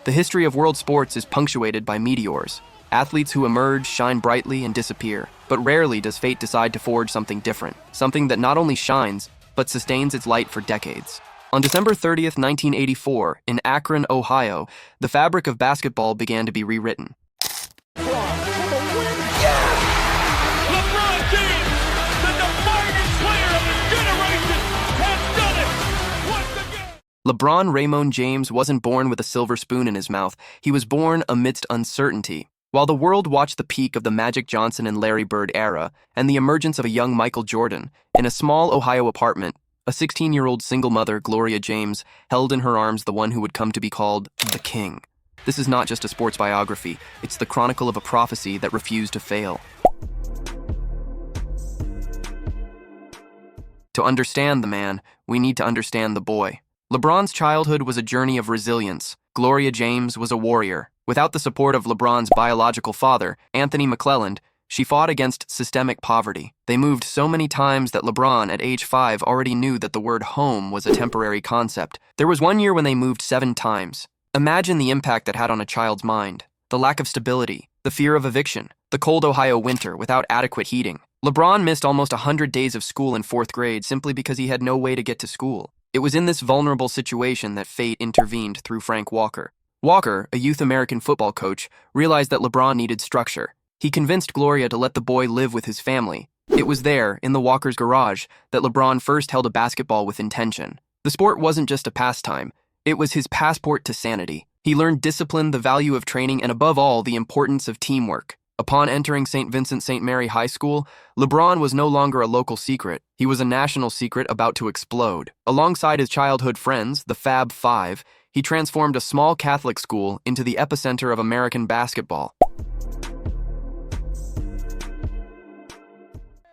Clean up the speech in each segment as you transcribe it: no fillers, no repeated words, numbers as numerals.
The history of world sports is punctuated by meteors. Athletes who emerge, shine brightly, and disappear. But rarely does fate decide to forge something different, something that not only shines, but sustains its light for decades. On December 30th, 1984, in Akron, Ohio, the fabric of basketball began to be rewritten. LeBron James, the defining player of his generation, has done it once again. LeBron Raymond James wasn't born with a silver spoon in his mouth. He was born amidst uncertainty. While the world watched the peak of the Magic Johnson and Larry Bird era and the emergence of a young Michael Jordan, in a small Ohio apartment, a 16-year-old single mother, Gloria James, held in her arms the one who would come to be called the King. This is not just a sports biography, it's the chronicle of a prophecy that refused to fail. To understand the man, we need to understand the boy. LeBron's childhood was a journey of resilience. Gloria James was a warrior. Without the support of LeBron's biological father, Anthony McClelland, she fought against systemic poverty. They moved so many times that LeBron, at age 5, already knew that the word home was a temporary concept. There was one year when they moved 7 times. Imagine the impact that had on a child's mind. The lack of stability, the fear of eviction, the cold Ohio winter without adequate heating. LeBron missed almost 100 days of school in 4th grade simply because he had no way to get to school. It was in this vulnerable situation that fate intervened through Frank Walker. Walker, a youth American football coach, realized that LeBron needed structure. He convinced Gloria to let the boy live with his family. It was there, in the Walker's garage, that LeBron first held a basketball with intention. The sport wasn't just a pastime. It was his passport to sanity. He learned discipline, the value of training, and above all, the importance of teamwork. Upon entering St. Vincent St. Mary High School, LeBron was no longer a local secret. He was a national secret about to explode. Alongside his childhood friends, the Fab Five, he transformed a small Catholic school into the epicenter of American basketball.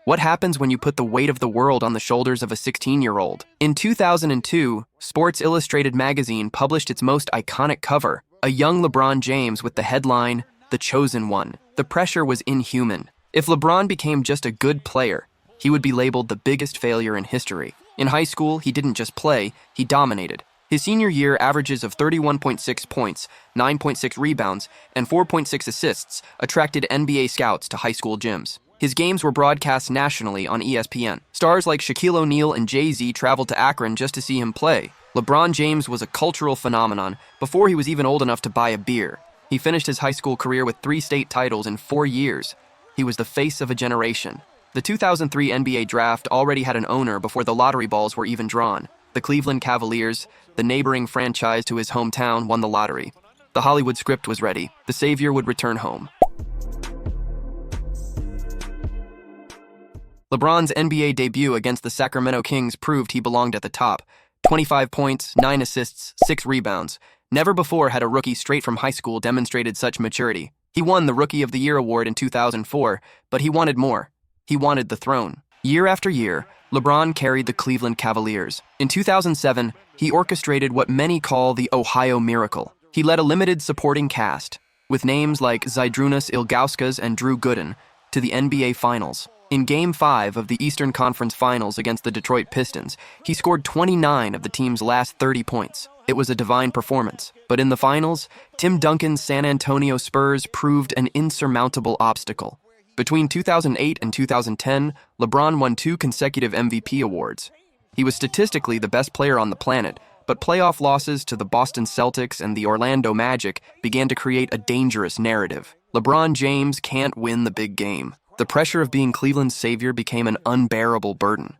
What happens when you put the weight of the world on the shoulders of a 16-year-old? In 2002, Sports Illustrated magazine published its most iconic cover, a young LeBron James with the headline, "The Chosen One." The pressure was inhuman. If LeBron became just a good player, he would be labeled the biggest failure in history. In high school, he didn't just play, he dominated. His senior year averages of 31.6 points, 9.6 rebounds, and 4.6 assists attracted NBA scouts to high school gyms. His games were broadcast nationally on ESPN. Stars like Shaquille O'Neal and Jay-Z traveled to Akron just to see him play. LeBron James was a cultural phenomenon before he was even old enough to buy a beer. He finished his high school career with 3 state titles in 4 years. He was the face of a generation. The 2003 NBA draft already had an owner before the lottery balls were even drawn. The Cleveland Cavaliers, the neighboring franchise to his hometown, won the lottery. The Hollywood script was ready. The savior would return home. LeBron's NBA debut against the Sacramento Kings proved he belonged at the top. 25 points, 9 assists, 6 rebounds. Never before had a rookie straight from high school demonstrated such maturity. He won the Rookie of the Year award in 2004, but he wanted more. He wanted the throne. Year after year, LeBron carried the Cleveland Cavaliers. In 2007, he orchestrated what many call the Ohio Miracle. He led a limited supporting cast, with names like Zydrunas Ilgauskas and Drew Gooden, to the NBA Finals. In Game 5 of the Eastern Conference Finals against the Detroit Pistons, he scored 29 of the team's last 30 points. It was a divine performance. But in the finals, Tim Duncan's San Antonio Spurs proved an insurmountable obstacle. Between 2008 and 2010, LeBron won 2 consecutive MVP awards. He was statistically the best player on the planet, but playoff losses to the Boston Celtics and the Orlando Magic began to create a dangerous narrative. LeBron James can't win the big game. The pressure of being Cleveland's savior became an unbearable burden.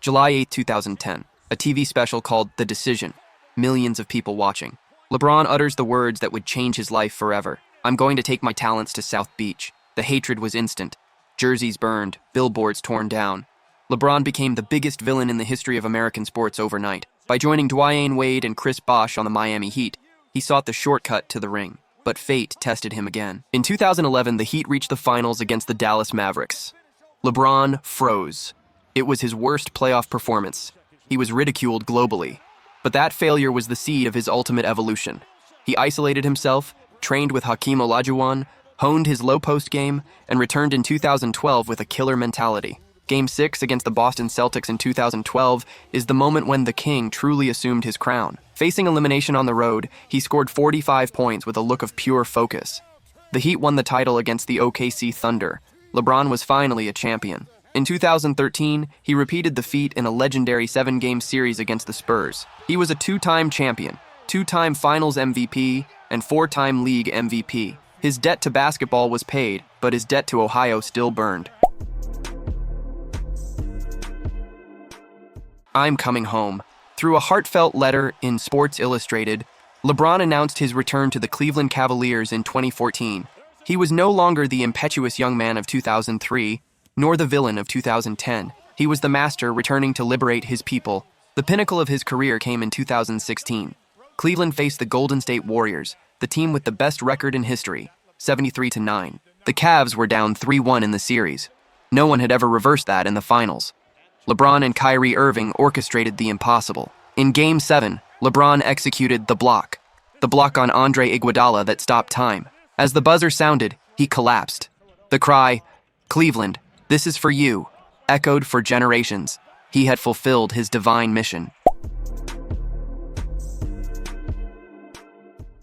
July 8, 2010, a TV special called The Decision. Millions of people watching. LeBron utters the words that would change his life forever. "I'm going to take my talents to South Beach." The hatred was instant. Jerseys burned, billboards torn down. LeBron became the biggest villain in the history of American sports overnight. By joining Dwyane Wade and Chris Bosh on the Miami Heat, he sought the shortcut to the ring. But fate tested him again. In 2011, the Heat reached the finals against the Dallas Mavericks. LeBron froze. It was his worst playoff performance. He was ridiculed globally. But that failure was the seed of his ultimate evolution. He isolated himself, trained with Hakeem Olajuwon, honed his low-post game, and returned in 2012 with a killer mentality. Game 6 against the Boston Celtics in 2012 is the moment when the King truly assumed his crown. Facing elimination on the road, he scored 45 points with a look of pure focus. The Heat won the title against the OKC Thunder. LeBron was finally a champion. In 2013, he repeated the feat in a legendary 7-game series against the Spurs. He was a 2-time champion, 2-time Finals MVP, and 4-time League MVP. His debt to basketball was paid, but his debt to Ohio still burned. I'm coming home. Through a heartfelt letter in Sports Illustrated, LeBron announced his return to the Cleveland Cavaliers in 2014. He was no longer the impetuous young man of 2003, nor the villain of 2010. He was the master returning to liberate his people. The pinnacle of his career came in 2016. Cleveland faced the Golden State Warriors, the team with the best record in history, 73-9. The Cavs were down 3-1 in the series. No one had ever reversed that in the finals. LeBron and Kyrie Irving orchestrated the impossible. In Game 7, LeBron executed the block on Andre Iguodala that stopped time. As the buzzer sounded, he collapsed. The cry, "Cleveland, this is for you," echoed for generations. He had fulfilled his divine mission.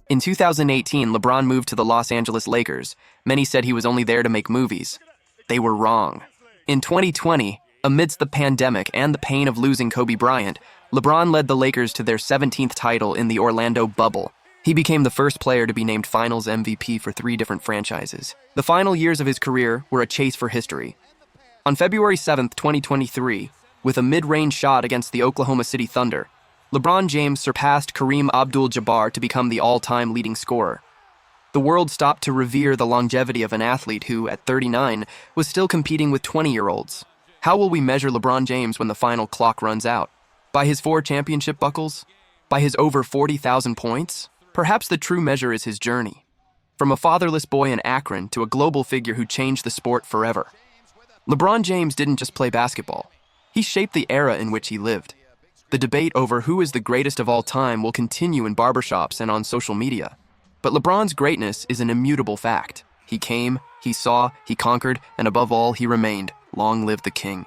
In 2018, LeBron moved to the Los Angeles Lakers. Many said he was only there to make movies. They were wrong. In 2020, amidst the pandemic and the pain of losing Kobe Bryant, LeBron led the Lakers to their 17th title in the Orlando bubble. He became the first player to be named Finals MVP for 3 different franchises. The final years of his career were a chase for history. On February 7, 2023, with a mid-range shot against the Oklahoma City Thunder, LeBron James surpassed Kareem Abdul-Jabbar to become the all-time leading scorer. The world stopped to revere the longevity of an athlete who, at 39, was still competing with 20-year-olds. How will we measure LeBron James when the final clock runs out? By his 4 championship buckles? By his over 40,000 points? Perhaps the true measure is his journey. From a fatherless boy in Akron to a global figure who changed the sport forever. LeBron James didn't just play basketball. He shaped the era in which he lived. The debate over who is the greatest of all time will continue in barbershops and on social media. But LeBron's greatness is an immutable fact. He came, he saw, he conquered, and above all, he remained. Long live the King.